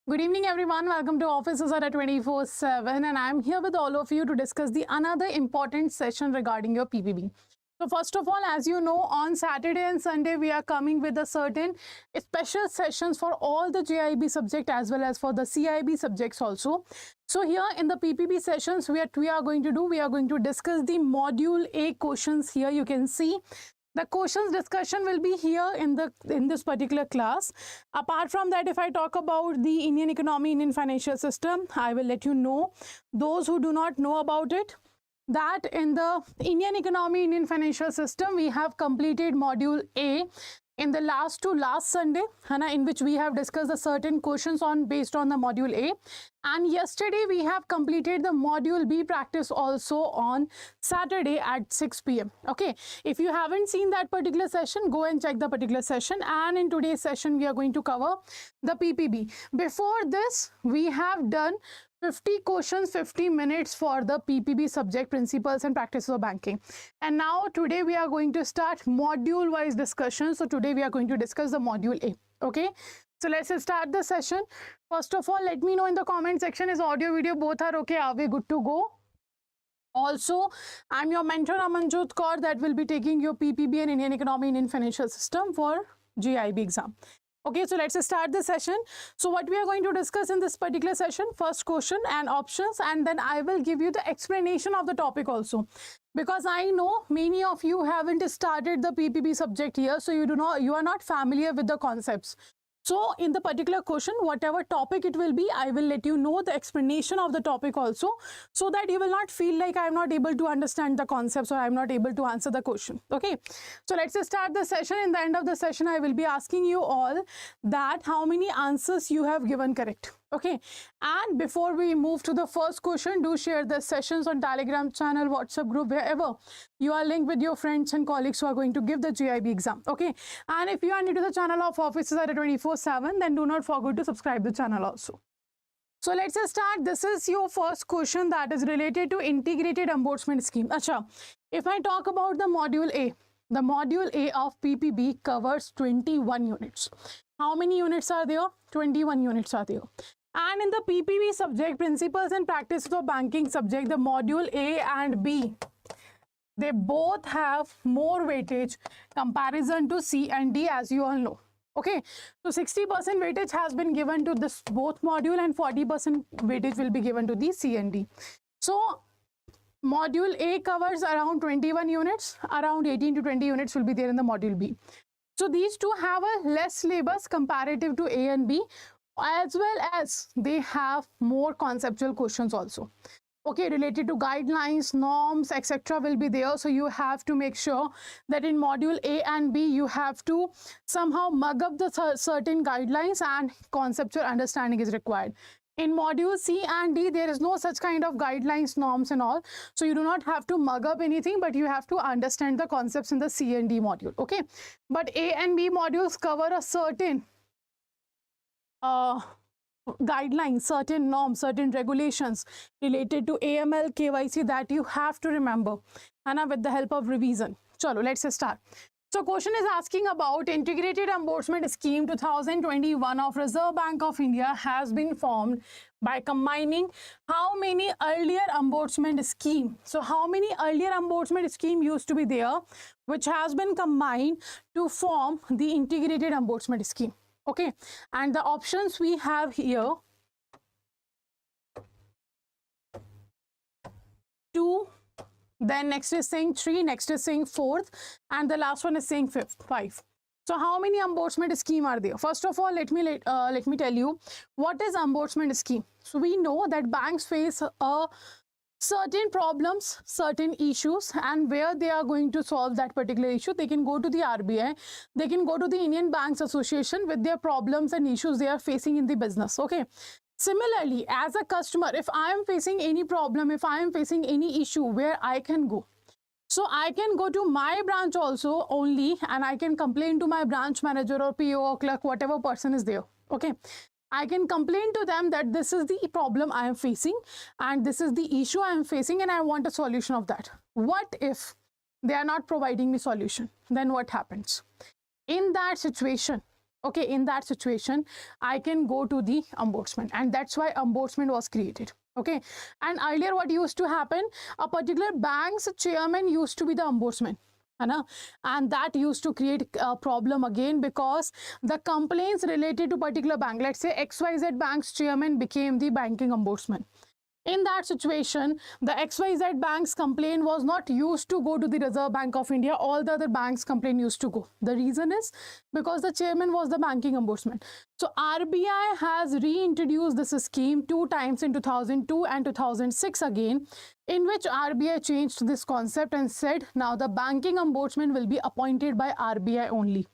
Good evening, everyone. Welcome to Offices at 24/7, and I'm here with all of you to discuss the another important session regarding your PPB. So first of all, as you know, on Saturday and Sunday, we are coming with a certain special sessions for all the JIB subject as well as for the CIB subjects also. So here in the PPB sessions, we are going to discuss the module A questions. Here you can see the questions discussion will be here in this particular class. Apart from that, if I talk about the Indian economy, Indian financial system, I will let you know, those who do not know about it, that in the Indian economy, Indian financial system, we have completed module A in the last Sunday, in which we have discussed the certain questions based on the module A. And yesterday we have completed the module B practice also on Saturday at 6 p.m. Okay, if you haven't seen that particular session, go and check the particular session. And in today's session, we are going to cover the PPB. Before this, we have done 50 questions, 50 minutes for the PPB subject, principles and practices of banking. And now today we are going to start module wise discussion. So today we are going to discuss the module A. Okay, so let's start the session. First of all, let me know in the comment section, is audio video both are okay? Are we good to go? Also, I'm your mentor Amanjot Kaur that will be taking your PPB and Indian economy, Indian financial system for JIB exam. Okay, so let's start the session. So what we are going to discuss in this particular session, first question and options, and then I will give you the explanation of the topic also. Because I know many of you haven't started the PPB subject here, so you are not familiar with the concepts. So in the particular question, whatever topic it will be, I will let you know the explanation of the topic also, so that you will not feel like I'm not able to understand the concepts or I'm not able to answer the question. Okay, so let's start the session. In the end of the session, I will be asking you all that how many answers you have given correct. Okay, and before we move to the first question, do share the sessions on Telegram channel, WhatsApp group, wherever you are linked with your friends and colleagues who are going to give the JIB exam. Okay, and if you are new to the channel of Offices at 24/7, then do not forget to subscribe the channel also. So let's start. This is your first question that is related to integrated unbursement scheme. Acha, if I talk about the module A, the module A of PPB covers 21 units. How many units are there? 21 units are there. And in the PPB subject, principles and practices of banking subject, the module A and B, they both have more weightage comparison to C and D, as you all know. Okay, so 60% weightage has been given to this both module and 40% weightage will be given to the C and D. So module A covers around 21 units, around 18 to 20 units will be there in the module B. So these two have a less syllabus comparative to A and B, as well as they have more conceptual questions also. Okay, related to guidelines, norms, etc. will be there. So you have to make sure that in module A and B, you have to somehow mug up the certain guidelines and conceptual understanding is required. In module C and D, there is no such kind of guidelines, norms and all. So you do not have to mug up anything, but you have to understand the concepts in the C and D module. Okay, but A and B modules cover a certain guidelines, certain norms, certain regulations related to AML, KYC that you have to remember, and with the help of revision. Chalo, let's start. So question is asking about integrated unbursement scheme 2021 of Reserve Bank of India has been formed by combining how many earlier unbursement scheme. So how many earlier unbursement scheme used to be there, which has been combined to form the integrated unbursement scheme. Okay, and the options we have here: 2, then next is saying 3, next is saying 4th, and the last one is saying 5. So how many unbursement scheme are there? First of all, let me tell you what is unbursement scheme. So we know that banks face certain problems, certain issues, and where they are going to solve that particular issue, they can go to the RBI, they can go to the Indian Banks Association with their problems and issues they are facing in the business. Okay, similarly, as a customer, if I am facing any problem, if I am facing any issue, where I can go? So I can go to my branch also only, and I can complain to my branch manager or PO or clerk, whatever person is there. Okay, I can complain to them that this is the problem I am facing and this is the issue I am facing and I want a solution of that. What if they are not providing me solution? Then what happens? In that situation, Okay, in that situation, I can go to the ombudsman, and that's why ombudsman was created. Okay, and earlier what used to happen, a particular bank's chairman used to be the ombudsman. And that used to create a problem again, because the complaints related to particular bank, let's say XYZ bank's chairman became the banking ombudsman. In that situation, the XYZ bank's complaint was not used to go to the Reserve Bank of India. All the other banks' complaint used to go. The reason is because the chairman was the banking ombudsman. So RBI has reintroduced this scheme 2 times in 2002 and 2006 again, in which RBI changed this concept and said now the banking ombudsman will be appointed by RBI only.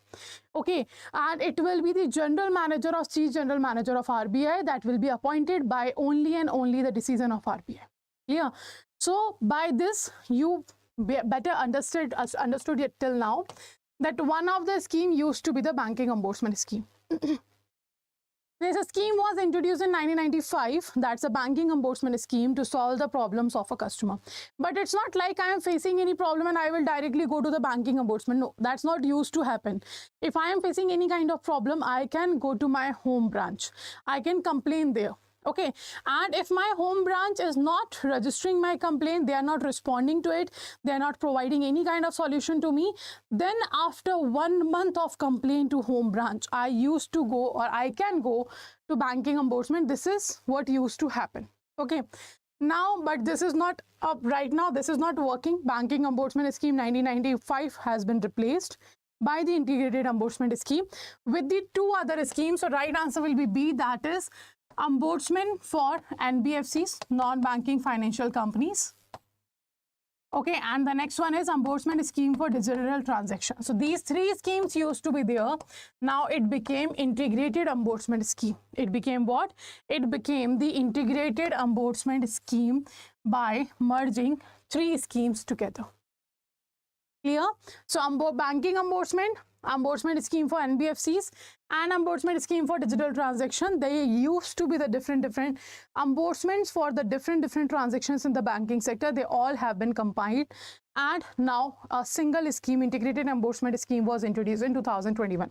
Okay, and it will be the general manager or chief general manager of RBI that will be appointed by only and only the decision of RBI. Yeah. So by this, you better understood it till now that one of the scheme used to be the banking ombudsman scheme. This scheme was introduced in 1995. That's a banking ombudsman scheme to solve the problems of a customer. But it's not like I am facing any problem and I will directly go to the banking ombudsman. No, that's not used to happen. If I am facing any kind of problem, I can go to my home branch. I can complain there. Okay, and if my home branch is not registering my complaint, they are not responding to it, they are not providing any kind of solution to me, then after 1 month of complaint to home branch, I used to go, or I can go to banking ombudsman. This is what used to happen. Okay, now, but this is not up right now. This is not working. Banking ombudsman scheme 1995 has been replaced by the integrated ombudsman scheme with the 2 other schemes. So right answer will be B, that is ombudsman for NBFCs, non-banking financial companies. Okay, and the next one is ombudsman scheme for digital transactions. So these 3 schemes used to be there. Now it became integrated ombudsman scheme. It became what? It became the integrated ombudsman scheme by merging 3 schemes together. Clear? So banking ombudsman scheme for NBFCs, and ombudsman scheme for digital transaction, they used to be the different ombudsmans for the different transactions in the banking sector. They all have been combined, and now a single scheme, integrated ombudsman scheme, was introduced in 2021.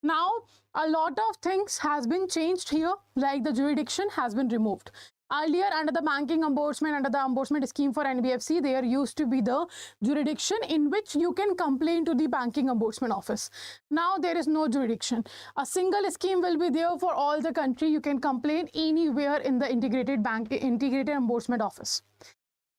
Now a lot of things has been changed here, like the jurisdiction has been removed. Earlier, under the banking ombudsman, under the ombudsman scheme for NBFC, there used to be the jurisdiction in which you can complain to the banking ombudsman office. Now there is no jurisdiction. A single scheme will be there for all the country. You can complain anywhere in the integrated ombudsman office.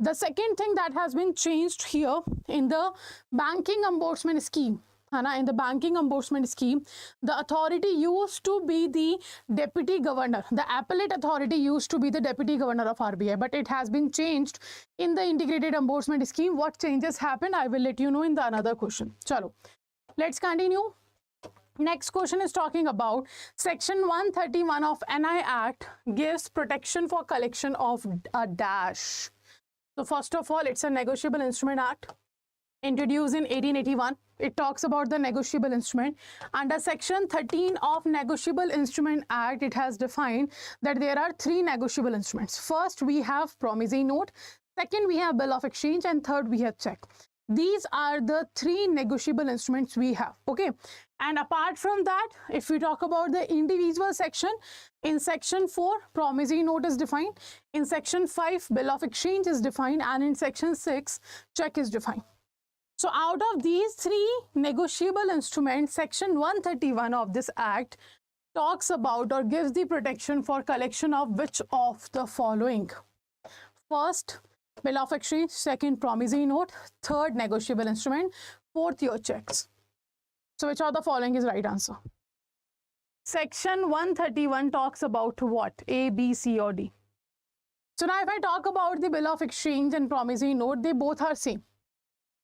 The second thing that has been changed here in the banking ombudsman scheme, in the banking ombudsman scheme, the authority used to be the deputy governor. The appellate authority used to be the deputy governor of RBI, but it has been changed in the integrated ombudsman scheme. What changes happened, I will let you know in the another question. Chalo, let's continue. Next question is talking about section 131 of NI Act gives protection for collection of a dash. So first of all, it's a negotiable instrument act introduced in 1881. It talks about the negotiable instrument. Under section 13 of Negotiable Instrument Act, it has defined that there are 3 negotiable instruments. First, we have promissory note. Second, we have bill of exchange, and third, we have check. These are the 3 negotiable instruments we have. Okay, and apart from that, if we talk about the individual section, in section 4, promissory note is defined. In section 5, bill of exchange is defined, and in section 6, check is defined. So out of these 3 negotiable instruments, section 131 of this act talks about or gives the protection for collection of which of the following? First, bill of exchange. Second, promissory note. Third, negotiable instrument. Fourth, your checks. So which of the following is right answer? Section 131 talks about what? A, B, C, or D. So now if I talk about the bill of exchange and promissory note, they both are same.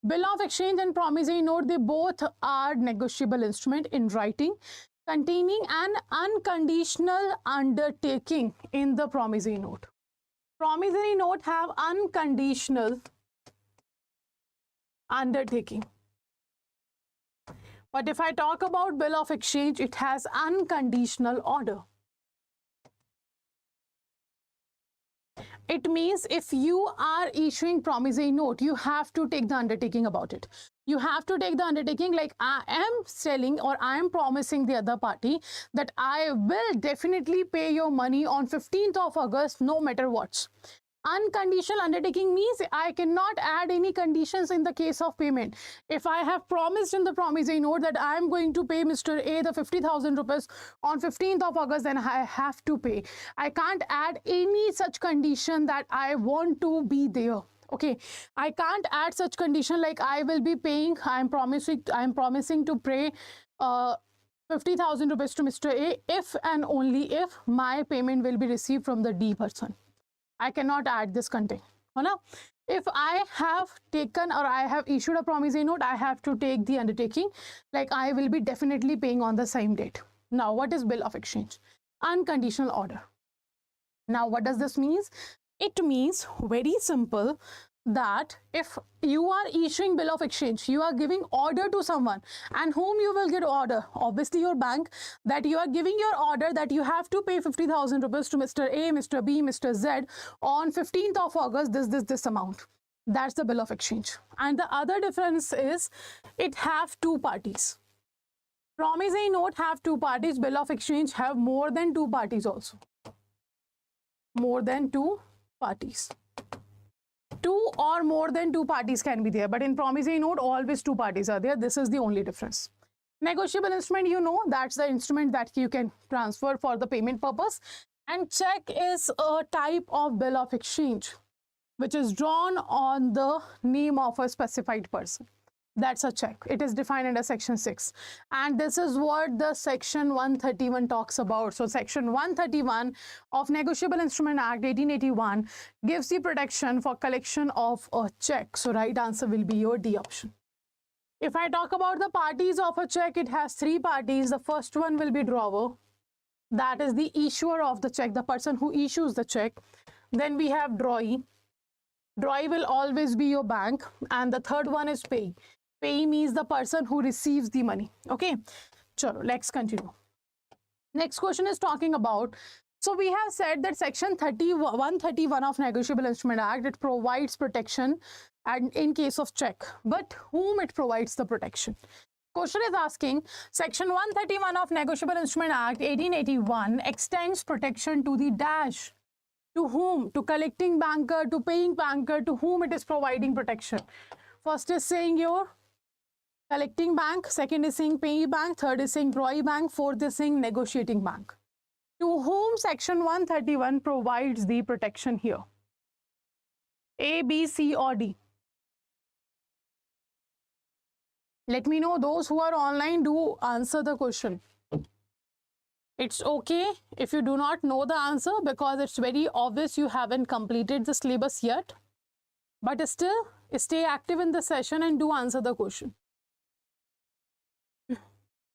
Bill of exchange and promissory note, they both are negotiable instrument in writing containing an unconditional undertaking in the promissory note. Promissory note have unconditional undertaking. But if I talk about bill of exchange, it has unconditional order. It means if you are issuing promissory note, you have to take the undertaking about it. You have to take the undertaking like I am selling or I am promising the other party that I will definitely pay your money on 15th of August no matter what. Unconditional undertaking means I cannot add any conditions in the case of payment. If I have promised in the promissory note that I am going to pay Mr. A the 50,000 rupees on 15th of August, then I have to pay. I can't add any such condition that I want to be there. Okay, I can't add such condition like I will be paying, I'm promising to pay 50,000 rupees to Mr. A if and only if my payment will be received from the D person. I cannot add this content. If I have taken or I have issued a promissory note, I have to take the undertaking like I will be definitely paying on the same date. Now, what is bill of exchange? Unconditional order. Now, what does this mean? It means very simple that if you are issuing bill of exchange, you are giving order to someone, and whom you will get order? Obviously your bank, that you are giving your order that you have to pay 50,000 rupees to Mr. A, Mr. B, Mr. Z on 15th of August, this amount. That's the bill of exchange. And the other difference is it have two parties. Promissory note have two parties, bill of exchange have more than two parties also. More than two parties. Two or more than two parties can be there, but in promissory note always two parties are there. This is the only difference. Negotiable instrument, you know, that's the instrument that you can transfer for the payment purpose, and check is a type of bill of exchange which is drawn on the name of a specified person. That's a check. It is defined under section 6, and this is what the section 131 talks about. So section 131 of Negotiable Instrument Act 1881 gives the protection for collection of a check. So right answer will be your D option. If I talk about the parties of a check, it has three parties. The first one will be drawer, that is the issuer of the check, the person who issues the check. Then we have drawee. Drawee will always be your bank, and the third one is payee. Payee means the person who receives the money. Okay, chalo, let's continue. Next question is talking about, so we have said that section 131 of Negotiable Instrument Act, it provides protection and in case of check, but whom it provides the protection? Question is asking, section 131 of Negotiable Instrument Act 1881 extends protection to the dash. To whom? To collecting banker, to paying banker, to whom it is providing protection. First is saying your collecting bank, second is saying payee bank, third is saying drawee bank, fourth is saying negotiating bank. To whom section 131 provides the protection here? A, B, C or D? Let me know. Those who are online, do answer the question. It's okay if you do not know the answer, because it's very obvious you haven't completed the syllabus yet. But still, stay active in the session and do answer the question.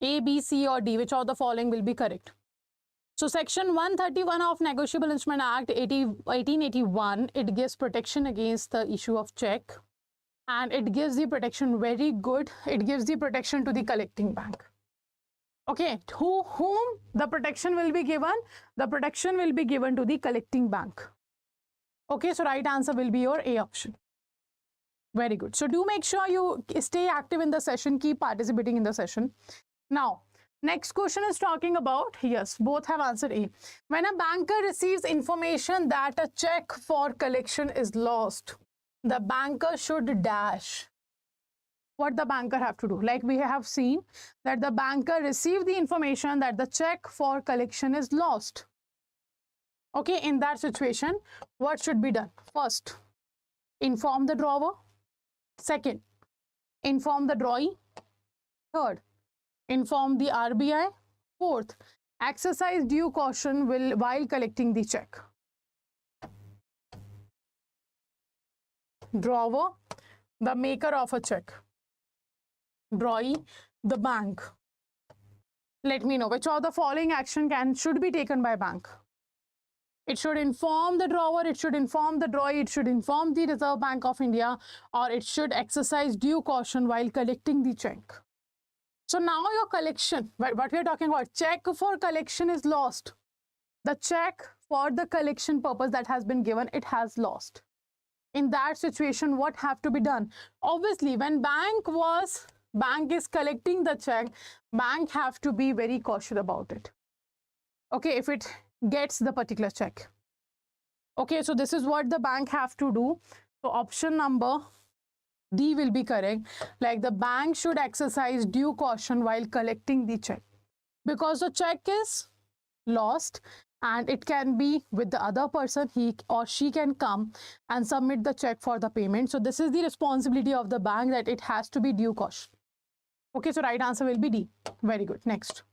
A, B, C or D, which of the following will be correct? So section 131 of Negotiable Instrument Act 1881, it gives protection against the issue of check, and it gives the protection very good. It gives the protection to the collecting bank. Okay, to whom the protection will be given? The protection will be given to the collecting bank. Okay, so right answer will be your A option. Very good. So do make sure you stay active in the session, keep participating in the session. Now, next question is talking about, yes, both have answered A. When a banker receives information that a check for collection is lost, the banker should dash. What the banker have to do? Like we have seen that the banker received the information that the check for collection is lost. Okay, in that situation, what should be done? First, inform the drawer. Second, inform the drawee. Third, inform the RBI. Fourth, exercise due caution while collecting the check. Drawer, the maker of a check. Drawee, the bank. Let me know which of the following action should be taken by bank. It should inform the drawer, it should inform the drawee, it should inform the Reserve Bank of India, or it should exercise due caution while collecting the check. So now your collection, what we are talking about, check for collection is lost. The check for the collection purpose that has been given, it has lost. In that situation, what have to be done? Obviously, when bank is collecting the check, bank have to be very cautious about it. Okay, if it gets the particular check. Okay, so this is what the bank have to do. So option number D will be correct. Like the bank should exercise due caution while collecting the check, because the check is lost and it can be with the other person. He or she can come and submit the check for the payment. So this is the responsibility of the bank, that it has to be due caution. Okay, so right answer will be D. Very good. Next.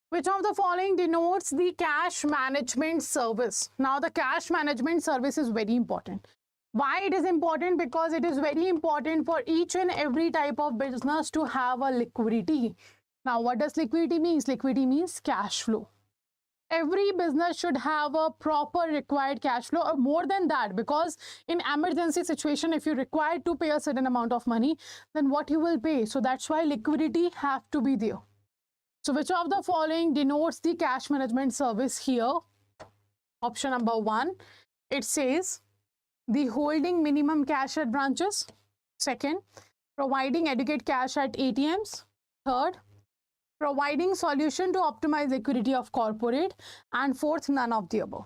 Which of the following denotes the cash management service? Now, the cash management service is very important. Why it is important? Because it is very important for each and every type of business to have a liquidity. Now, what does liquidity mean? Liquidity means cash flow. Every business should have a proper required cash flow, or more than that, because in emergency situation, if you require to pay a certain amount of money, then what you will pay? So that's why liquidity have to be there. So which of the following denotes the cash management service here? Option number 1, it says the holding minimum cash at branches. Second, providing adequate cash at ATMs. Third, providing solution to optimize liquidity of corporate. And fourth, none of the above.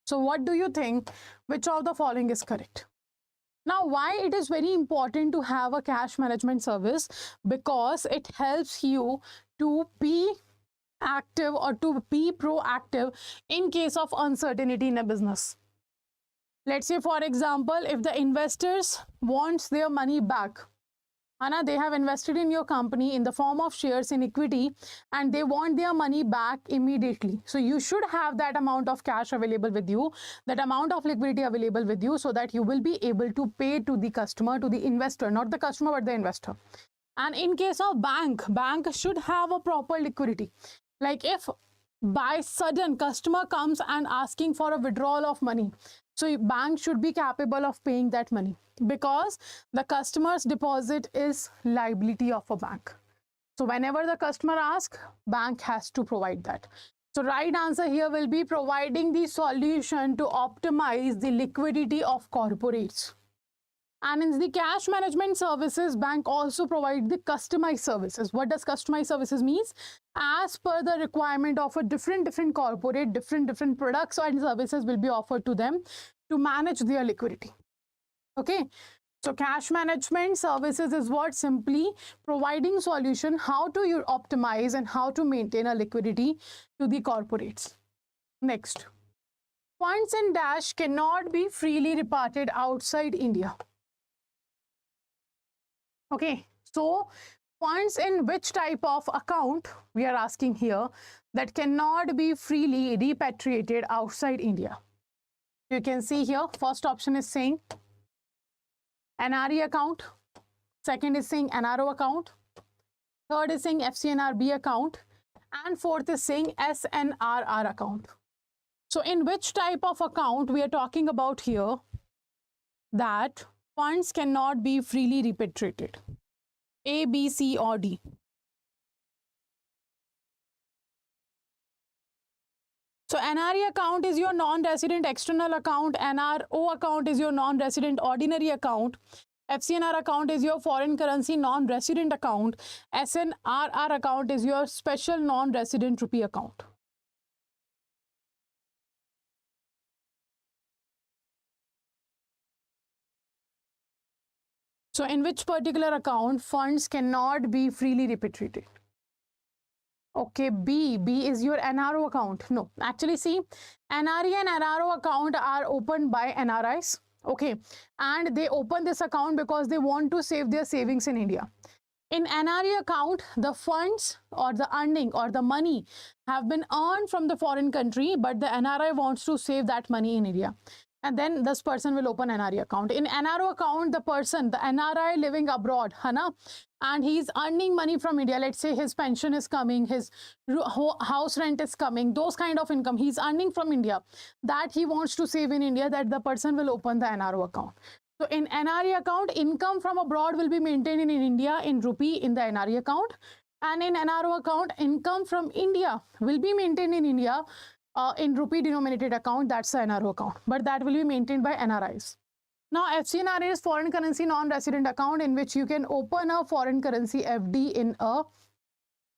So what do you think? Which of the following is correct? Now, why it is very important to have a cash management service? Because it helps you to be active or to be proactive in case of uncertainty in a business. Let's say, for example, if the investors wants their money back, Anna, they have invested in your company in the form of shares in equity, and they want their money back immediately. So you should have that amount of cash available with you, that amount of liquidity available with you, so that you will be able to pay to the customer, to the investor, not the customer, but the investor. And in case of bank should have a proper liquidity. Like if by sudden customer comes and asking for a withdrawal of money, so bank should be capable of paying that money, because the customer's deposit is liability of a bank. So whenever the customer asks, bank has to provide that. So right answer here will be providing the solution to optimize the liquidity of corporates. And in the cash management services, bank also provide the customized services. What does customized services means? As per the requirement of a different corporate, different products and services will be offered to them to manage their liquidity. Okay, so cash management services is what? Simply providing solution how to you optimize and how to maintain a liquidity to the corporates. Next, funds in dash cannot be freely reparted outside India. Okay, so funds in which type of account we are asking here that cannot be freely repatriated outside India? You can see here, first option is saying NRE account, second is saying NRO account, third is saying FCNRB account, and fourth is saying SNRR account. So in which type of account we are talking about here that funds cannot be freely repatriated? A, B, C, or D? So NRE account is your non-resident external account, NRO account is your non-resident ordinary account, FCNR account is your foreign currency non-resident account, SNRR account is your special non-resident rupee account. So in which particular account funds cannot be freely repatriated? Okay, B is your NRO account. No, actually see, NRE and NRO account are opened by NRIs. Okay, and they open this account because they want to save their savings in India. In NRE account, the funds or the earning or the money have been earned from the foreign country, but the NRI wants to save that money in India. And then this person will open NRE account. In NRO account, the NRI living abroad, and he's earning money from India. Let's say his pension is coming, his house rent is coming, those kind of income he's earning from India that he wants to save in India, that the person will open the NRO account. So in NRE account, income from abroad will be maintained in India in rupee in the NRE account. And in NRO account, income from India will be maintained in India in rupee denominated account, that's the NRO account, but that will be maintained by NRIs. Now, FCNR is foreign currency non-resident account in which you can open a foreign currency FD in a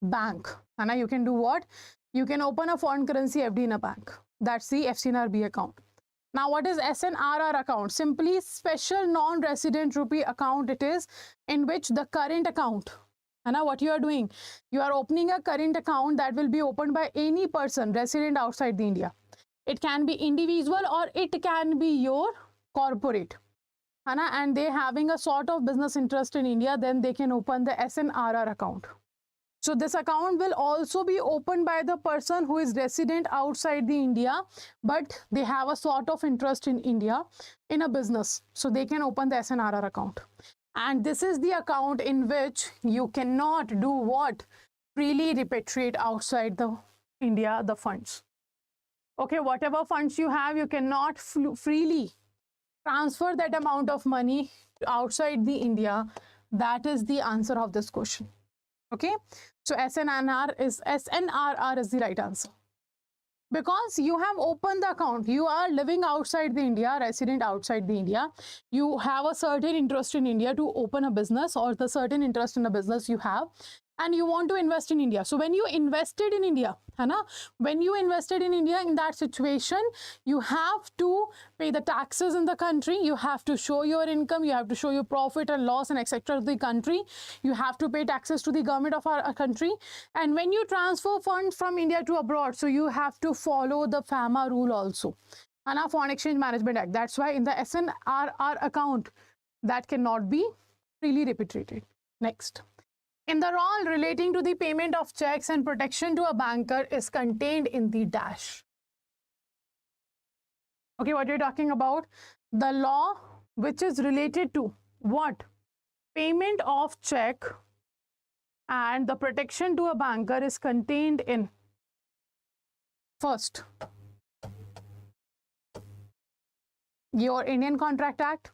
bank. And you can do what? You can open a foreign currency FD in a bank. That's the FCNRB account. Now, what is SNRR account? Simply special non-resident rupee account it is, in which the current account, and now what you are doing, you are opening a current account that will be opened by any person resident outside the India. It can be individual or it can be your corporate, and they having a sort of business interest in India, then they can open the SNRR account. So this account will also be opened by the person who is resident outside the India, but they have a sort of interest in India in a business. So they can open the SNRR account. And this is the account in which you cannot do what? Freely repatriate outside the India the funds. Okay, whatever funds you have, you cannot freely transfer that amount of money outside the India. That is the answer of this question. Okay, so SNRR is the right answer. Because you have opened the account, you are living outside the India, resident outside the India, you have a certain interest in India to open a business, or the certain interest in a business you have, and you want to invest in India. So when you invested in India, when you invested in India, in that situation, you have to pay the taxes in the country, you have to show your income, you have to show your profit and loss and etc. to the country, you have to pay taxes to the government of our country. And when you transfer funds from India to abroad, so you have to follow the FAMA rule also, Foreign Exchange Management Act. That's why in the SNRR account, that cannot be freely repatriated. Next. In the role relating to the payment of checks and protection to a banker is contained in the dash. Okay, what you're talking about? The law which is related to what? Payment of check and the protection to a banker is contained in first, your Indian Contract Act,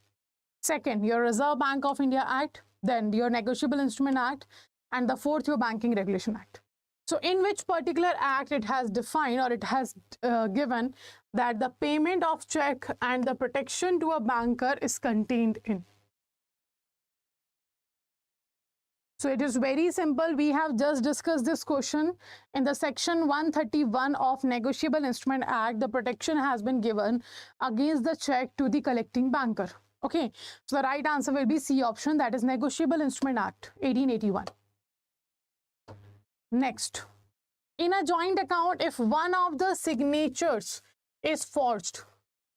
second, your Reserve Bank of India Act, then your Negotiable Instrument Act, and the fourth, your Banking Regulation Act. So in which particular act it has defined, or it has given that the payment of check and the protection to a banker is contained in. So it is very simple. We have just discussed this question in the section 131 of Negotiable Instrument Act. The protection has been given against the check to the collecting banker. Okay, so the right answer will be C option, that is Negotiable Instrument Act 1881. Next, in a joint account, if one of the signatures is forged,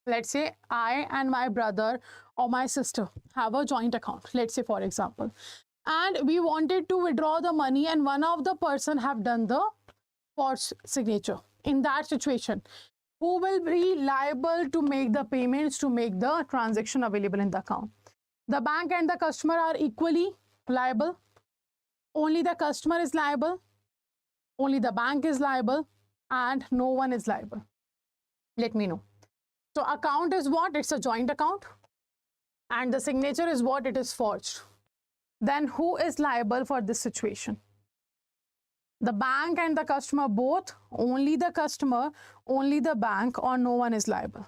let's say I and my brother or my sister have a joint account, let's say for example, and we wanted to withdraw the money and one of the person have done the forged signature. In that situation, who will be liable to make the payments, to make the transaction available in the account? The bank and the customer are equally liable. Only the customer is liable. Only the bank is liable, and no one is liable. Let me know. So account is what? It's a joint account. And the signature is what? It is forged. Then who is liable for this situation? The bank and the customer both, only the customer, only the bank, or no one is liable?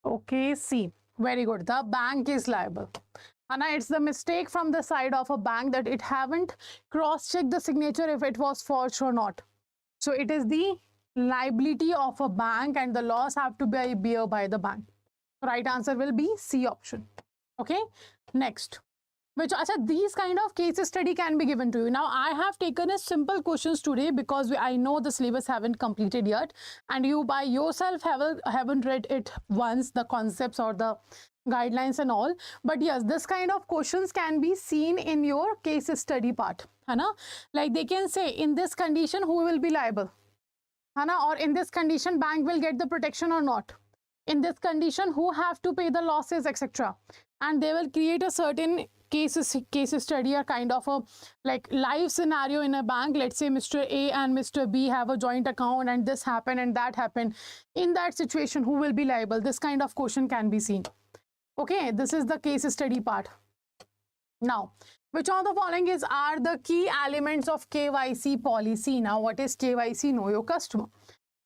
Okay, C. Very good. The bank is liable. And it's the mistake from the side of a bank that it haven't cross-checked the signature if it was forged or not. So it is the liability of a bank and the loss have to be bear by the bank. Right answer will be C option. Okay, next. These kind of case study can be given to you. Now, I have taken a simple questions today because I know the syllabus haven't completed yet, and you by yourself haven't read it once, the concepts or the guidelines and all. But yes, this kind of questions can be seen in your case study part. Like they can say, in this condition, who will be liable? है ना, or in this condition bank will get the protection or not, in this condition who have to pay the losses, etc. And they will create a certain case study, or kind of a like live scenario in a bank. Let's say Mr. A and Mr. B have a joint account and this happened and that happened. In that situation, who will be liable? This kind of question can be seen. Okay, this is the case study part. Now, which of the following are the key elements of KYC policy? Now, what is KYC? Know your customer.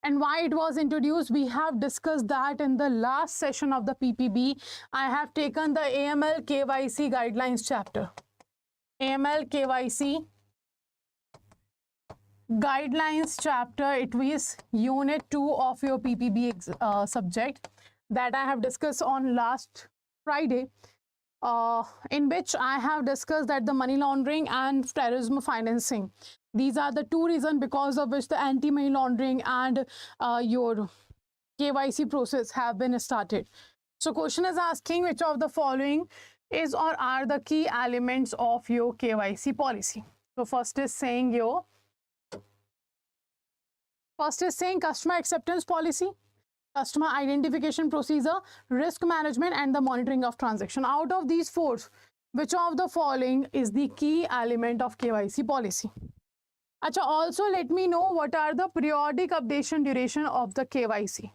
And why it was introduced, we have discussed that in the last session of the PPB. I have taken the AML KYC guidelines chapter. AML KYC guidelines chapter, it is unit 2 of your PPB subject that I have discussed on last Friday, in which I have discussed that the money laundering and terrorism financing, these are the two reasons because of which the anti-money laundering and your KYC process have been started. So question is asking which of the following is or are the key elements of your KYC policy. So first is saying customer acceptance policy, customer identification procedure, risk management, and the monitoring of transaction. Out of these four, which of the following is the key element of KYC policy? Acha, also let me know what are the periodic updation duration of the KYC.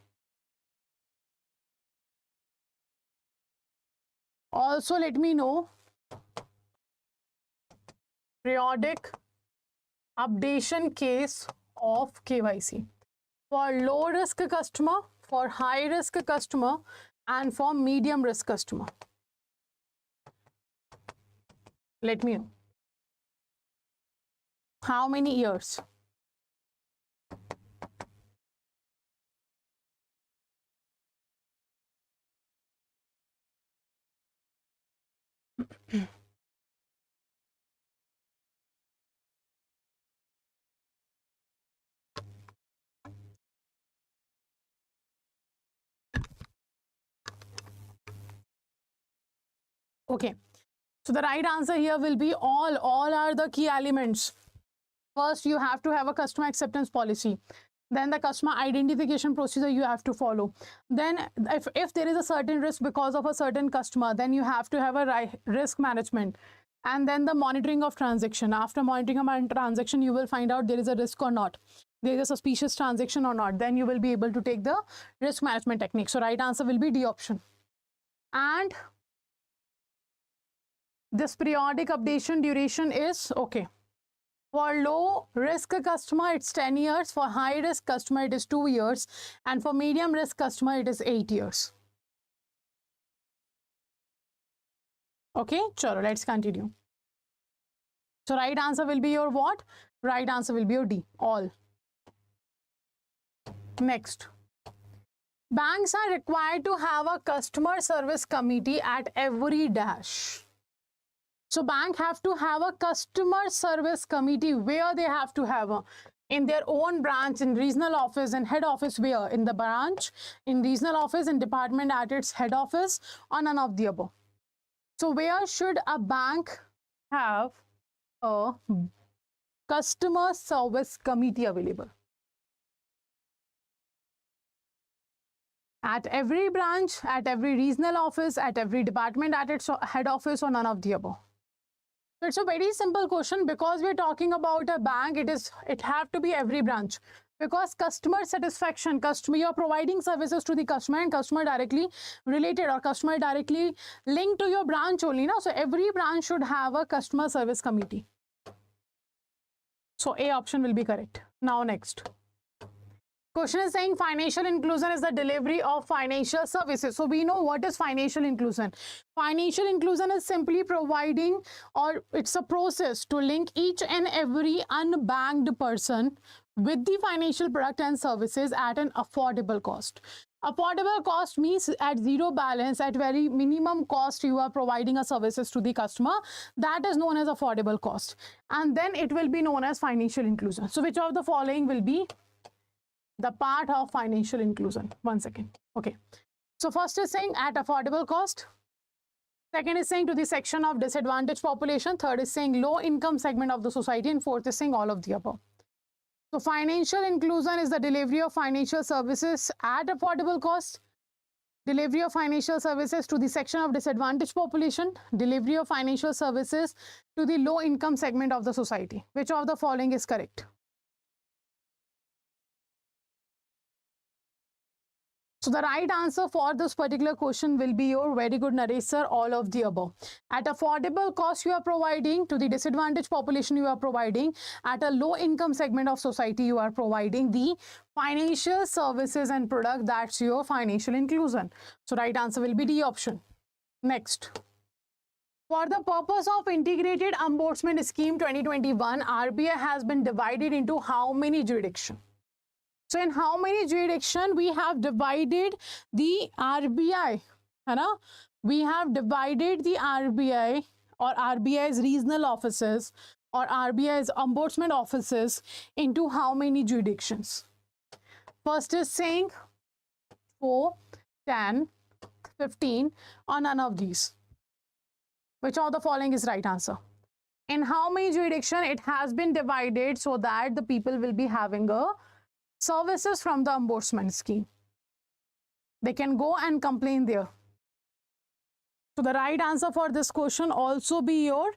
Also let me know periodic updation case of KYC for low risk customer, for high risk customer, and for medium risk customer. Let me know. How many years? Okay, so the right answer here will be all are the key elements. First, you have to have a customer acceptance policy. Then the customer identification procedure you have to follow. Then if there is a certain risk because of a certain customer, then you have to have a risk management. And then the monitoring of transaction. After monitoring a transaction, you will find out there is a risk or not. There is a suspicious transaction or not. Then you will be able to take the risk management technique. So right answer will be D option. And this periodic updation duration is okay. For low risk customer, it's 10 years. For high risk customer, it is 2 years. And for medium risk customer, it is 8 years. Okay, chalo, let's continue. So right answer will be your what? Right answer will be your D, all. Next. Banks are required to have a customer service committee at every dash. So bank have to have a customer service committee. Where they have to have in their own branch, in regional office, and head office. Where? In the branch, in regional office, in department at its head office, or none of the above. So where should a bank have a customer service committee available? At every branch, at every regional office, at every department at its head office, or none of the above. So it's a very simple question. Because we're talking about a bank, it have to be every branch, because customer satisfaction, you're providing services to the customer, and customer directly related or customer directly linked to your branch only. So every branch should have a customer service committee. So A option will be correct. Now next. Question is saying financial inclusion is the delivery of financial services. So we know what is financial inclusion. Financial inclusion is simply providing, or it's a process to link each and every unbanked person with the financial product and services at an affordable cost. Affordable cost means at zero balance, at very minimum cost, you are providing a services to the customer. That is known as affordable cost. And then it will be known as financial inclusion. So which of the following will be the part of financial inclusion? One second. Okay. So first is saying at affordable cost. Second is saying to the section of disadvantaged population. Third is saying low income segment of the society. And fourth is saying all of the above. So financial inclusion is the delivery of financial services at affordable cost, delivery of financial services to the section of disadvantaged population, delivery of financial services to the low income segment of the society. Which of the following is correct? So the right answer for this particular question will be your very good, Naresh sir, all of the above. At affordable cost you are providing, to the disadvantaged population you are providing, at a low income segment of society you are providing the financial services and product. That's your financial inclusion. So right answer will be D option. Next. For the purpose of Integrated Unbursement Scheme 2021, RBI has been divided into how many jurisdictions? So in how many jurisdictions we have divided the RBI? We have divided the RBI or RBI's regional offices or RBI's ombudsman offices into how many jurisdictions? First is saying 4, 10, 15 or none of these. Which of the following is right answer? In how many jurisdictions it has been divided so that the people will be having a services from the ombudsman scheme. They can go and complain there. So the right answer for this question also be your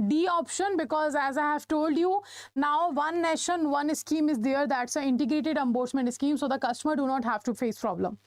D option, because as I have told you, now one nation, one scheme is there. That's an integrated ombudsman scheme. So the customer do not have to face problem.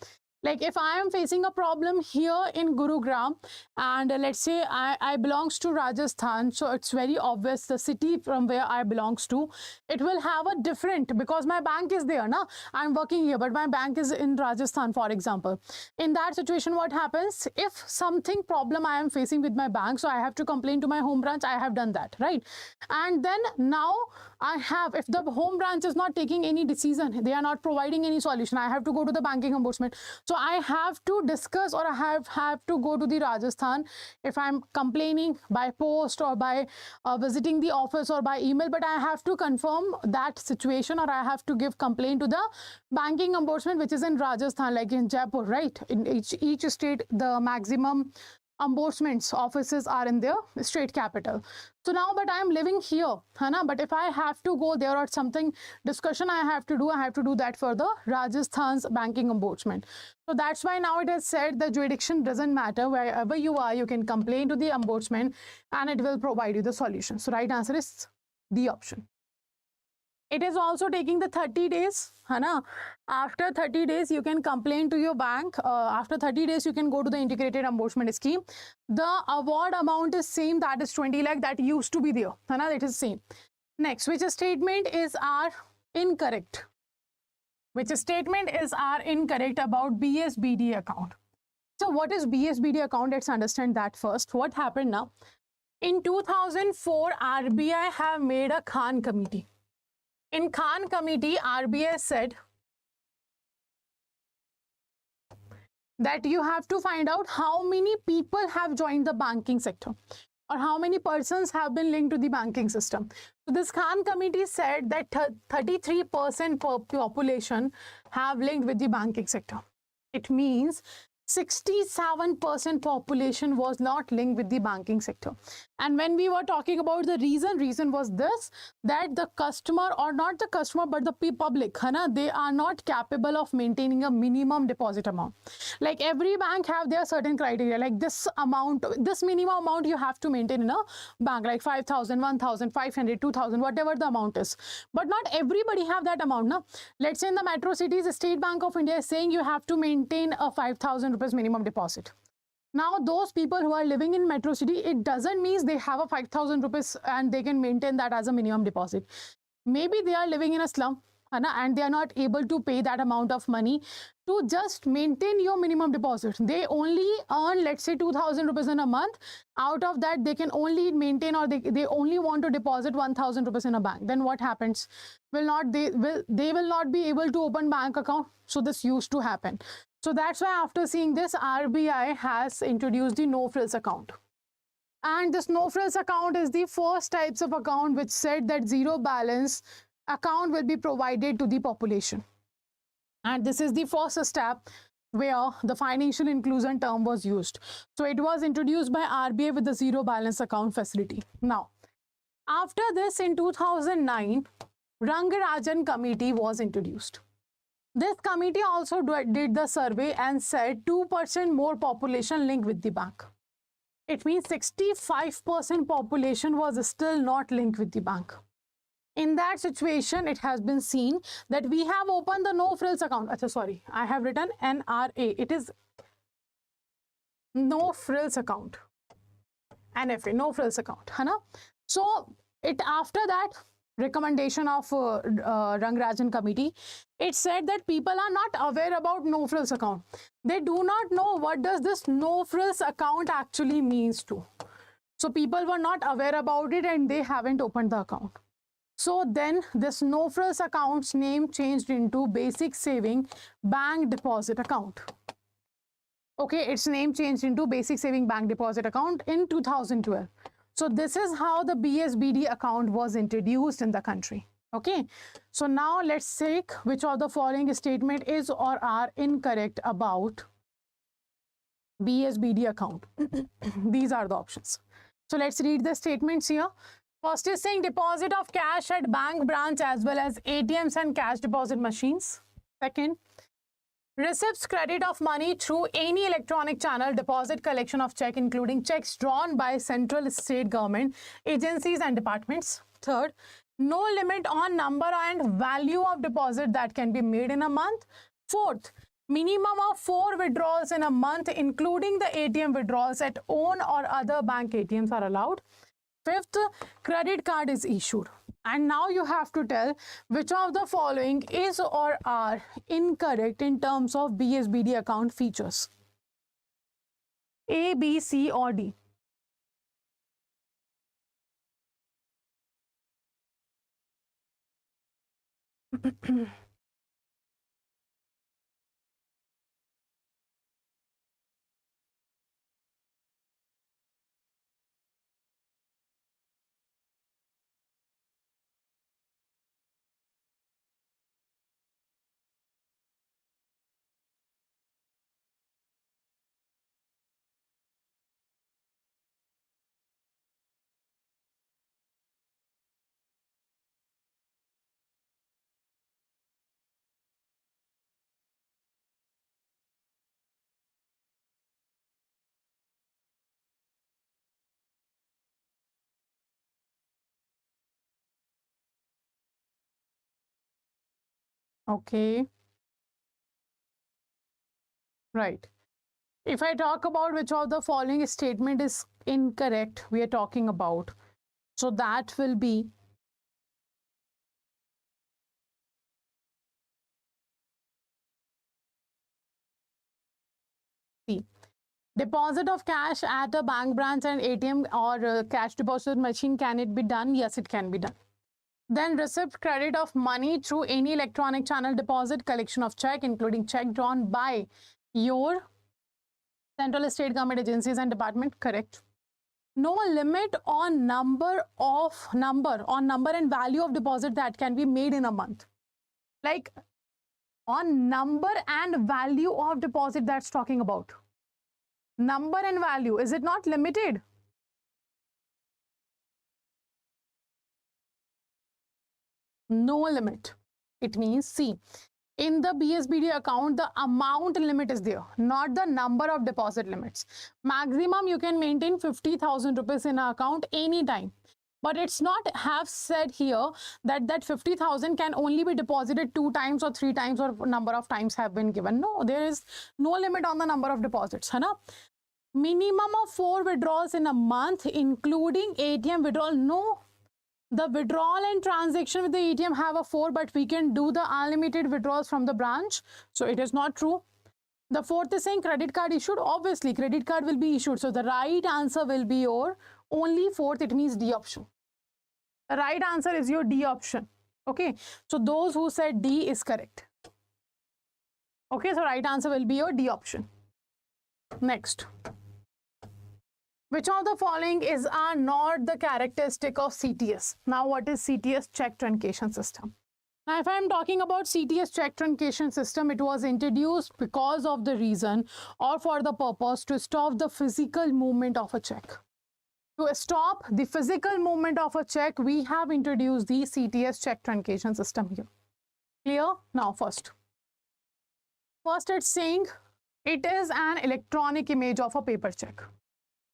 Like if I am facing a problem here in Gurugram and let's say I belongs to Rajasthan, so it's very obvious the city from where I belongs to, it will have a different, because my bank is there, na? I'm working here, but my bank is in Rajasthan, for example. In that situation, what happens? If something problem I am facing with my bank, so I have to complain to my home branch, I have done that, right? And then now I have, if the home branch is not taking any decision, they are not providing any solution, I have to go to the banking ombudsman. So I have to discuss, or I have to go to the Rajasthan if I'm complaining by post or by visiting the office or by email, but I have to confirm that situation, or I have to give complaint to the banking ombudsman, which is in Rajasthan, like in Jaipur, right? In each state, the maximum ombudsman's offices are in their state capital. So now, but I am living here, but if I have to go there or something discussion I have to do that for the Rajasthan's banking ombudsman. So that's why now it is said the jurisdiction doesn't matter. Wherever you are, you can complain to the ombudsman and it will provide you the solution. So right answer is D option. It is also taking the 30 days. After 30 days, you can complain to your bank. After 30 days, you can go to the integrated ombudsman scheme. The award amount is same, that is 20 lakh, that used to be there. It is same. Next, which statement is our incorrect? Which statement is our incorrect about BSBD account? So what is BSBD account? Let's understand that first. What happened now? In 2004, RBI have made a Khan committee. In Khan committee, RBI said that you have to find out how many people have joined the banking sector or how many persons have been linked to the banking system. So this Khan committee said that 33% population have linked with the banking sector. It means 67% population was not linked with the banking sector. And when we were talking about the reason was this, that the customer, or not the customer, but the public, they are not capable of maintaining a minimum deposit amount. Like every bank have their certain criteria, like this amount, this minimum amount you have to maintain in a bank, like 5,000, 1,000, 500, 2,000, whatever the amount is. But not everybody have that amount. No? Let's say in the metro cities, State Bank of India is saying you have to maintain a 5,000 rupees minimum deposit. Now those people who are living in metro city, it doesn't mean they have a 5,000 rupees and they can maintain that as a minimum deposit. Maybe they are living in a slum and they are not able to pay that amount of money to just maintain your minimum deposit. They only earn, let's say, 2,000 rupees in a month. Out of that, they can only maintain, or they only want to deposit 1,000 rupees in a bank. Then what happens? They will not be able to open bank account. So this used to happen. So that's why after seeing this, RBI has introduced the no-frills account. And this no-frills account is the first types of account which said that zero balance account will be provided to the population. And this is the first step where the financial inclusion term was used. So it was introduced by RBI with the zero balance account facility. Now, after this in 2009, Rangarajan Committee was introduced. This committee also did the survey and said 2% more population linked with the bank. It means 65% population was still not linked with the bank. In that situation, it has been seen that we have opened the no frills account. Achha, sorry, I have written NRA. It is no frills account. NFA, no frills account. Hana? So, it after that recommendation of Rangarajan Committee, it said that people are not aware about no frills account. They do not know what does this no frills account actually means to. So, people were not aware about it and they haven't opened the account. So then this no frills account's name changed into basic saving bank deposit account. Okay, its name changed into basic saving bank deposit account in 2012. So this is how the BSBD account was introduced in the country. Okay, so now let's check which of the following statement is or are incorrect about BSBD account. These are the options. So let's read the statements here. First is saying deposit of cash at bank branch as well as ATMs and cash deposit machines. Second, receives credit of money through any electronic channel, deposit, collection of check, including checks drawn by central state government agencies and departments. Third, no limit on number and value of deposit that can be made in a month. Fourth, minimum of 4 withdrawals in a month, including the ATM withdrawals at own or other bank ATMs are allowed. Fifth, credit card is issued. And now you have to tell which of the following is or are incorrect in terms of BSBD account features. A, B, C or D. Okay. Right. If I talk about which of the following statement is incorrect, we are talking about. So that will be C. Deposit of cash at a bank branch and ATM or cash deposit machine, can it be done? Yes, it can be done. Then receipt credit of money through any electronic channel, deposit, collection of check, including check drawn by your central state government agencies and department, correct. No limit on number and value of deposit that can be made in a month. Like on number and value of deposit that's talking about. Number and value, is it not limited? No limit. It means C. In the BSBD account, the amount limit is there, not the number of deposit limits. Maximum you can maintain 50,000 rupees in an account anytime. But it's not have said here that that 50,000 can only be deposited 2 times or 3 times or number of times have been given. No, there is no limit on the number of deposits. Hai na? Minimum of 4 withdrawals in a month, including ATM withdrawal. No. The withdrawal and transaction with the ATM have a 4, but we can do the unlimited withdrawals from the branch. So it is not true. The fourth is saying credit card issued. Obviously, credit card will be issued. So the right answer will be your only fourth. It means D option. The right answer is your D option. Okay. So those who said D is correct. Okay. So right answer will be your D option. Next. Which of the following are not the characteristic of CTS? Now, what is CTS? Check truncation system. Now, if I am talking about CTS check truncation system, it was introduced because of the reason or for the purpose to stop the physical movement of a check. To stop the physical movement of a check, we have introduced the CTS check truncation system here. Clear? Now first it's saying it is an electronic image of a paper check.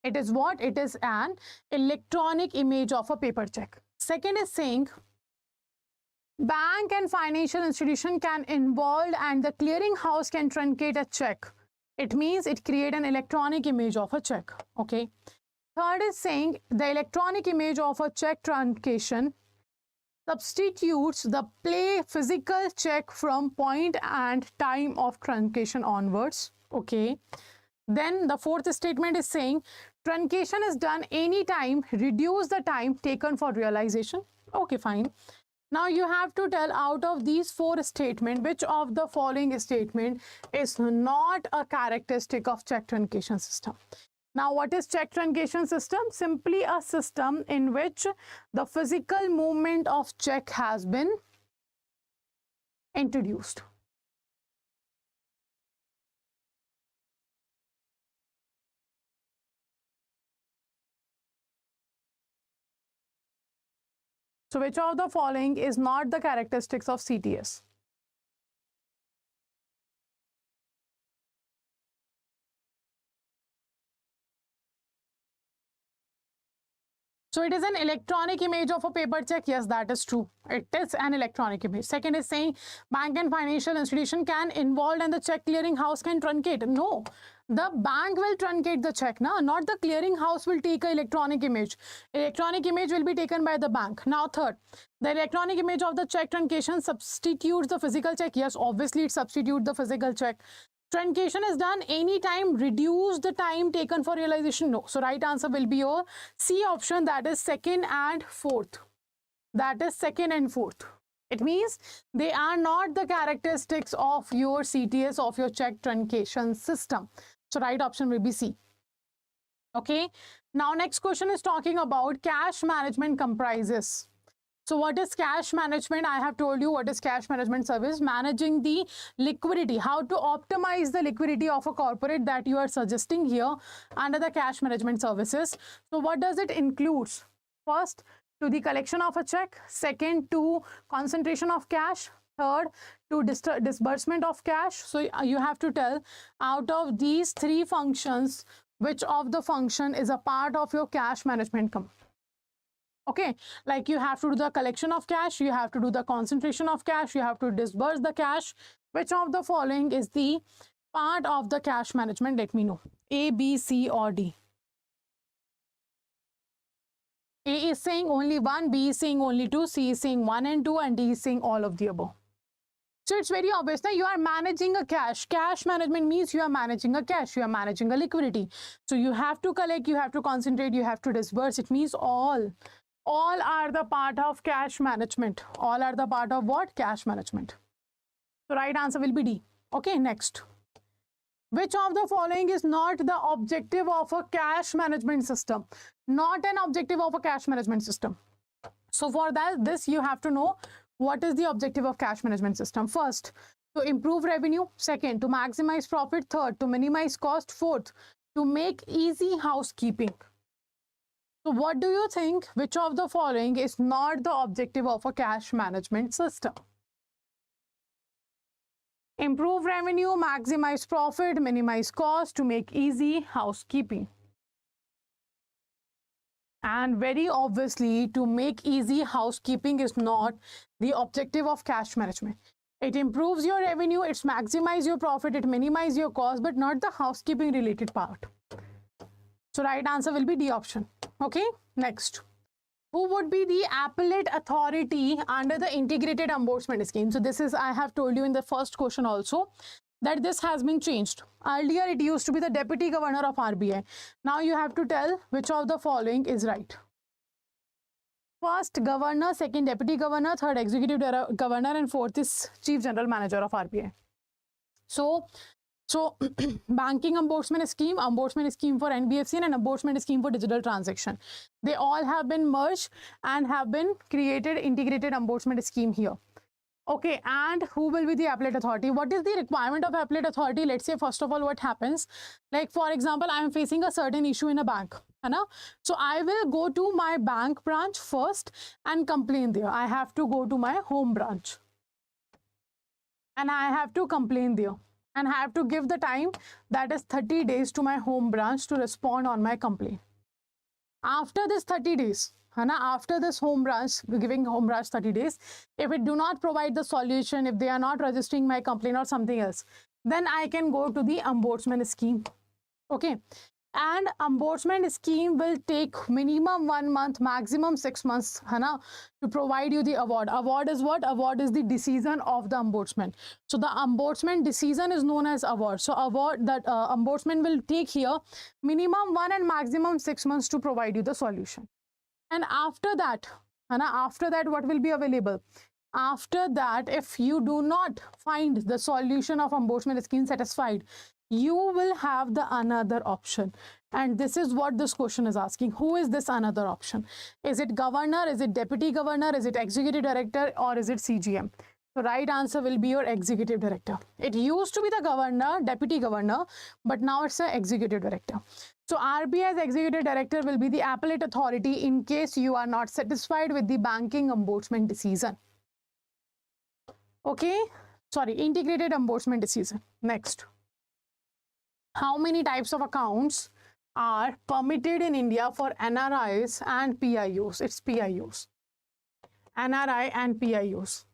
It is what? It is an electronic image of a paper check. Second is saying bank and financial institution can involve and the clearing house can truncate a check. It means it create an electronic image of a check. Okay. Third is saying the electronic image of a check truncation substitutes the physical check from point and time of truncation onwards. Okay. Then the fourth statement is saying truncation is done anytime, reduce the time taken for realization. Okay, fine. Now you have to tell out of these four statements, which of the following statement is not a characteristic of check truncation system. Now, what is check truncation system? Simply a system in which the physical movement of check has been introduced. So, which of the following is not the characteristics of CTS? So it is an electronic image of a paper check. Yes, that is true. It is an electronic image. Second is saying bank and financial institution can involve and the check clearing house can truncate. No, the bank will truncate the check, not the clearing house will take an electronic image. Electronic image will be taken by the bank. Now third, the electronic image of the check truncation substitutes the physical check. Yes, obviously it substitutes the physical check. Truncation is done anytime, reduce the time taken for realization. No. So right answer will be your C option, that is second and fourth. That is second and fourth. It means they are not the characteristics of your CTS, of your check truncation system. So right option will be C. Okay. Now next question is talking about cash management comprises. So what is cash management? I have told you what is cash management service. Managing the liquidity, how to optimize the liquidity of a corporate that you are suggesting here under the cash management services. So what does it include? First, to the collection of a check. Second, to concentration of cash. Third, to disbursement of cash. So you have to tell out of these three functions, which of the function is a part of your cash management company. Okay, like you have to do the collection of cash, you have to do the concentration of cash, you have to disburse the cash. Which of the following is the part of the cash management? Let me know. A, B, C or D. A is saying only 1, B is saying only 2, C is saying 1 and 2 and D is saying all of the above. So it's very obvious. Now you are managing a cash. Cash management means you are managing a cash, you are managing a liquidity. So you have to collect, you have to concentrate, you have to disburse. It means all are the part of cash management. All are the part of what? Cash management. So right answer will be D. Okay, next. Which of the following is not the objective of a cash management system? Not an objective of a cash management system. So for that, this you have to know what is the objective of cash management system. First, to improve revenue. Second, to maximize profit. Third, to minimize cost. Fourth, to make easy housekeeping. So what do you think? Which of the following is not the objective of a cash management system? Improve revenue, maximize profit, minimize cost, to make easy housekeeping. And very obviously, to make easy housekeeping is not the objective of cash management. It improves your revenue, it's maximize your profit, it minimize your cost, but not the housekeeping related part. So right answer will be D option. Okay, next. Who would be the appellate authority under the integrated unbursement scheme? So this is, I have told you in the first question also, that this has been changed. Earlier it used to be the deputy governor of RBI. Now you have to tell which of the following is right. First governor, second deputy governor, third executive governor, and fourth is chief general manager of RBI. So banking unbursement scheme for NBFC, and unbursement scheme for digital transaction. They all have been merged and have been created integrated unbursement scheme here. Okay, and who will be the appellate authority? What is the requirement of appellate authority? Let's say, first of all, what happens? Like, for example, I am facing a certain issue in a bank. So I will go to my bank branch first and complain there. I have to go to my home branch and I have to complain there. And I have to give the time, that is 30 days, to my home branch to respond on my complaint. After this 30 days, after this home branch, giving home branch 30 days, if it do not provide the solution, if they are not registering my complaint or something else, then I can go to the Unbursement scheme. Okay. And Unbursement scheme will take minimum 1 month, maximum 6 months, to provide you the award. Award is what? Award is the decision of the Unbursement. So the Unbursement decision is known as award. So award, that Unbursement will take here minimum 1 and maximum 6 months to provide you the solution. And after that, what will be available? After that, if you do not find the solution of Unbursement scheme satisfied, you will have the another option. And this is what this question is asking. Who is this another option? Is it governor? Is it deputy governor? Is it executive director? Or is it CGM? The right answer will be your executive director. It used to be the governor, deputy governor, but now it's the executive director. So RBI's executive director will be the appellate authority in case you are not satisfied with the banking Unbursement decision. Okay, sorry, integrated Unbursement decision. Next. How many types of accounts are permitted in India for NRIs and PIOs? It's PIOs. NRI and PIOs.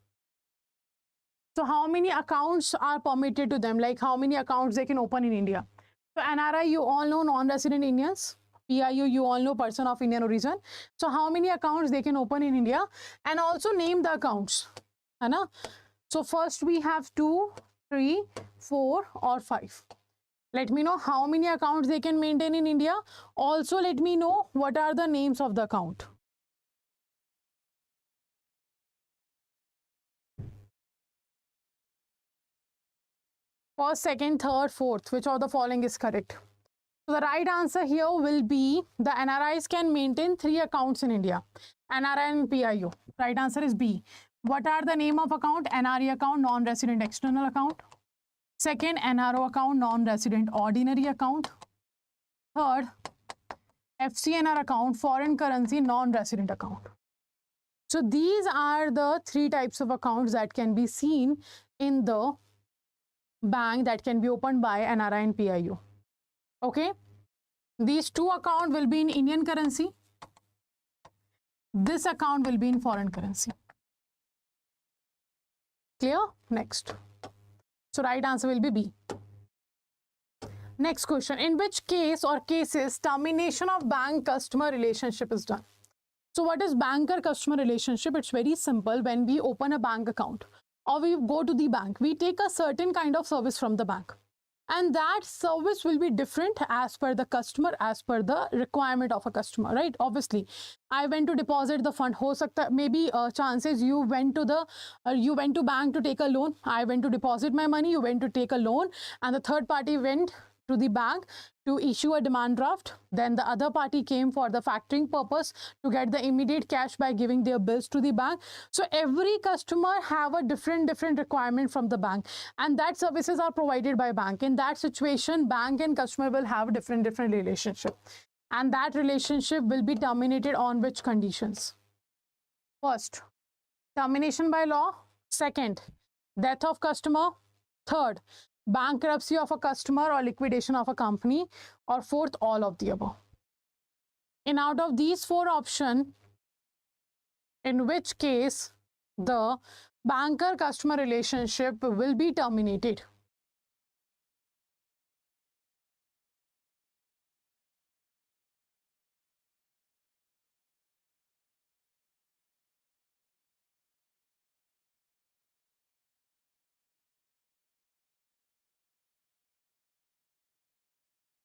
So how many accounts are permitted to them? Like how many accounts they can open in India? So NRI, you all know non-resident Indians. PIO, you all know person of Indian origin. So how many accounts they can open in India? And also name the accounts. So first we have 2, 3, 4 or 5. Let me know how many accounts they can maintain in India. Also, let me know what are the names of the account. First, second, third, fourth. Which of the following is correct? So the right answer here will be the NRIs can maintain 3 accounts in India. NRI and PIO. Right answer is B. What are the name of account? NRE account, non-resident external account. Second, NRO account, non-resident ordinary account. Third, FCNR account, foreign currency, non-resident account. So these are the 3 types of accounts that can be seen in the bank that can be opened by NRI and PIO. Okay. These 2 accounts will be in Indian currency. This account will be in foreign currency. Clear? Next. So right answer will be B. Next question. In which case or cases termination of bank-customer relationship is done? So what is banker-customer relationship? It's very simple. When we open a bank account or we go to the bank, we take a certain kind of service from the bank. And that service will be different as per the customer, as per the requirement of a customer, right? Obviously, I went to deposit the fund. Ho sakta, maybe chances you went to bank to take a loan. I went to deposit my money. You went to take a loan, and the third party went to the bank to issue a demand draft. Then the other party came for the factoring purpose to get the immediate cash by giving their bills to the bank. So every customer have a different requirement from the bank, and that services are provided by bank. In that situation, bank and customer will have different relationship, and that relationship will be terminated on which conditions? First, termination by law. Second, death of customer. Third, bankruptcy of a customer or liquidation of a company. Or fourth, all of the above. And out of these 4 options, in which case the banker-customer relationship will be terminated?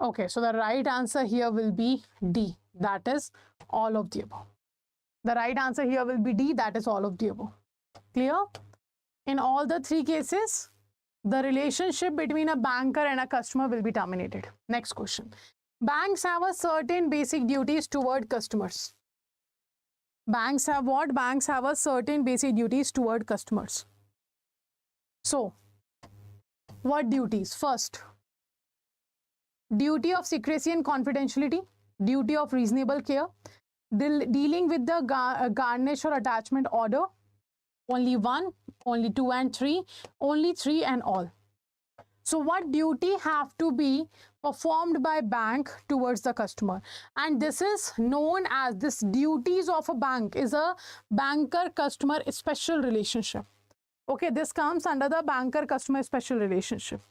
Okay, so the right answer here will be D. That is all of the above. The right answer here will be D. That is all of the above. Clear? In all the 3 cases, the relationship between a banker and a customer will be terminated. Next question. Banks have a certain basic duties toward customers. Banks have what? Banks have a certain basic duties toward customers. So what duties? First, duty of secrecy and confidentiality, duty of reasonable care, dealing with the garnish or attachment order, only 1, only 2 and 3, only 3 and all. So what duty have to be performed by bank towards the customer? And this is known as, this duties of a bank is a banker customer special relationship. Okay, this comes under the banker customer special relationship.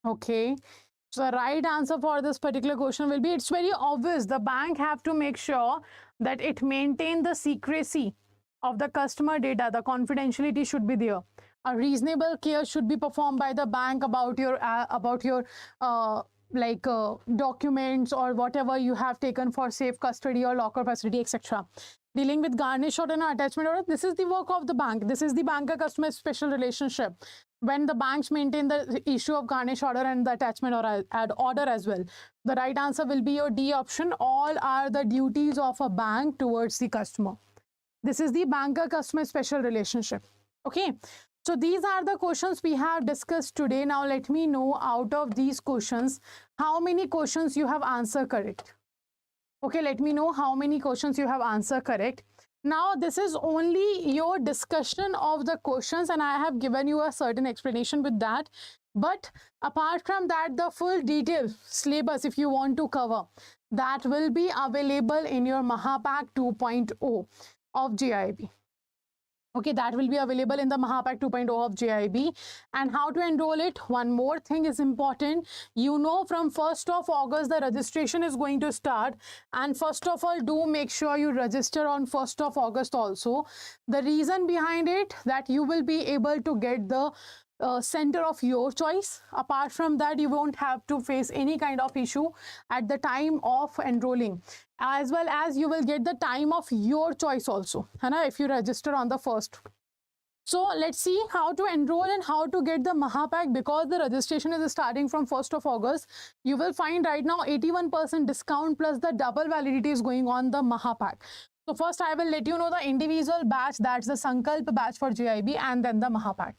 Okay, so the right answer for this particular question will be, it's very obvious, the bank have to make sure that it maintain the secrecy of the customer data, the confidentiality should be there. A reasonable care should be performed by the bank about your documents or whatever you have taken for safe custody or locker facility, etc. Dealing with garnish order and attachment order, this is the work of the bank. This is the banker customer special relationship. When the banks maintain the issue of garnish order and the attachment or order as well. The right answer will be your D option. All are the duties of a bank towards the customer. This is the banker customer special relationship. Okay. So these are the questions we have discussed today. Now let me know out of these questions, how many questions you have answered correct. Okay, let me know how many questions you have answered correct. Now this is only your discussion of the questions and I have given you a certain explanation with that. But apart from that, the full detailed syllabus, if you want to cover, that will be available in your Mahapack 2.0 of JAIIB. Okay, that will be available in the Mahapack 2.0 of JAIIB. And how to enroll it? One more thing is important. You know, from 1st of August, the registration is going to start. And first of all, do make sure you register on 1st of August also. The reason behind it, that you will be able to get the center of your choice. Apart from that, you won't have to face any kind of issue at the time of enrolling, as well as you will get the time of your choice also, if you register on the 1st. So let's see how to enroll and how to get the Mahapack. Because the registration is starting from 1st of August, you will find right now 81% discount plus the double validity is going on the Mahapack. So first I will let you know the individual batch, that's the Sankalp batch for JAIIB, and then the Mahapack.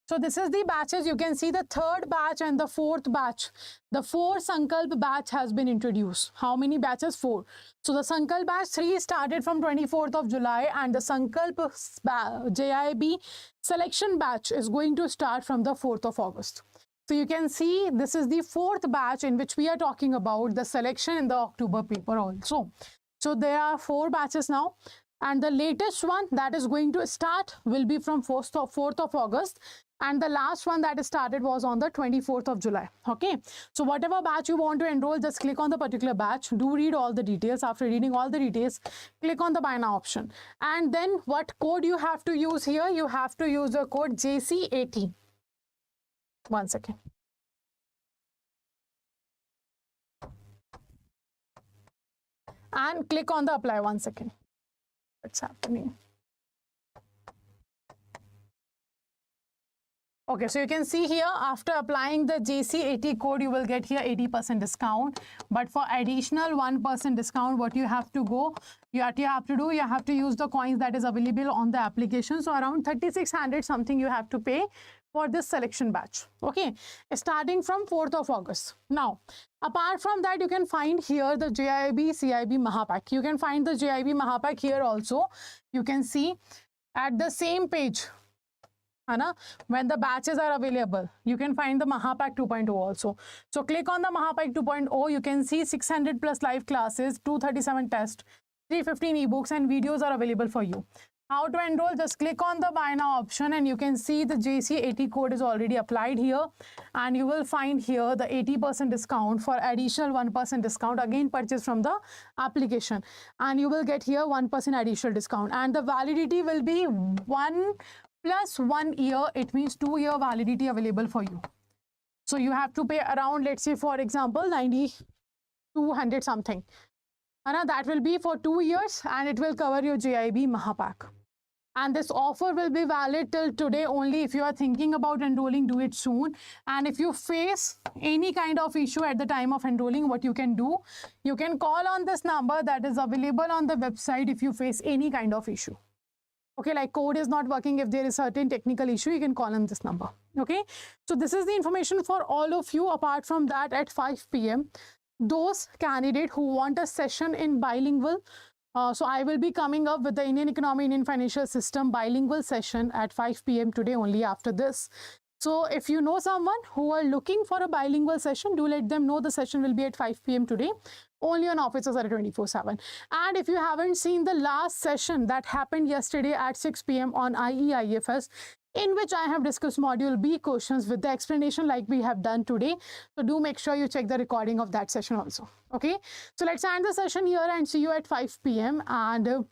So this is the batches. You can see the 3rd batch and the 4th batch. The 4 Sankalp batch has been introduced. How many batches? 4. So the Sankalp batch 3 started from 24th of July and the Sankalp JAIIB selection batch is going to start from the 4th of August. So you can see this is the 4th batch in which we are talking about the selection in the October paper also. So there are 4 batches now. And the latest one that is going to start will be from 4th of August. And the last one that started was on the 24th of July. Okay. So whatever batch you want to enroll, just click on the particular batch. Do read all the details. After reading all the details, click on the buy now option. And then what code you have to use here? You have to use the code JC80. One second. And click on the apply. One second. What's happening? Okay, so you can see here after applying the JC80 code, you will get here 80% discount. But for additional 1% discount, what you have to use the coins that is available on the application. So around 3600 something you have to pay for this selection batch. Okay, starting from 4th of August. Now, apart from that, you can find here the JAIIB CIB Mahapack. You can find the JAIIB Mahapack here also. You can see at the same page. When the batches are available, you can find the Mahapack 2.0 also. So click on the Mahapack 2.0. You can see 600 plus live classes, 237 tests, 315 ebooks and videos are available for you. How to enroll? Just click on the buy now option and you can see the JC80 code is already applied here. And you will find here the 80% discount for additional 1% discount. Again, purchase from the application. And you will get here 1% additional discount. And the validity will be 1 plus 1 year, it means 2-year validity available for you. So you have to pay around, let's say for example, 200 something. And that will be for 2 years and it will cover your JIB Mahapak. And this offer will be valid till today only. If you are thinking about enrolling, do it soon. And if you face any kind of issue at the time of enrolling, what you can do, you can call on this number that is available on the website if you face any kind of issue. Okay, like code is not working, if there is certain technical issue, you can call on this number. Okay, so this is the information for all of you. Apart from that, at 5 p.m, those candidates who want a session in bilingual, so I will be coming up with the Indian Economy, Indian Financial System bilingual session at 5 p.m. today only after this. So if you know someone who are looking for a bilingual session, do let them know the session will be at 5 p.m. today, only on Officers Adda 24/7. And if you haven't seen the last session that happened yesterday at 6 p.m. on IEIFS, in which I have discussed module B questions with the explanation like we have done today. So do make sure you check the recording of that session also. Okay, so let's end the session here and see you at 5 p.m. And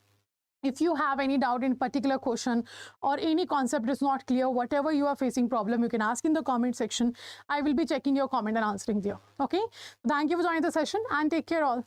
if you have any doubt in particular question or any concept is not clear, whatever you are facing problem, you can ask in the comment section. I will be checking your comment and answering there. Okay, thank you for joining the session and take care all.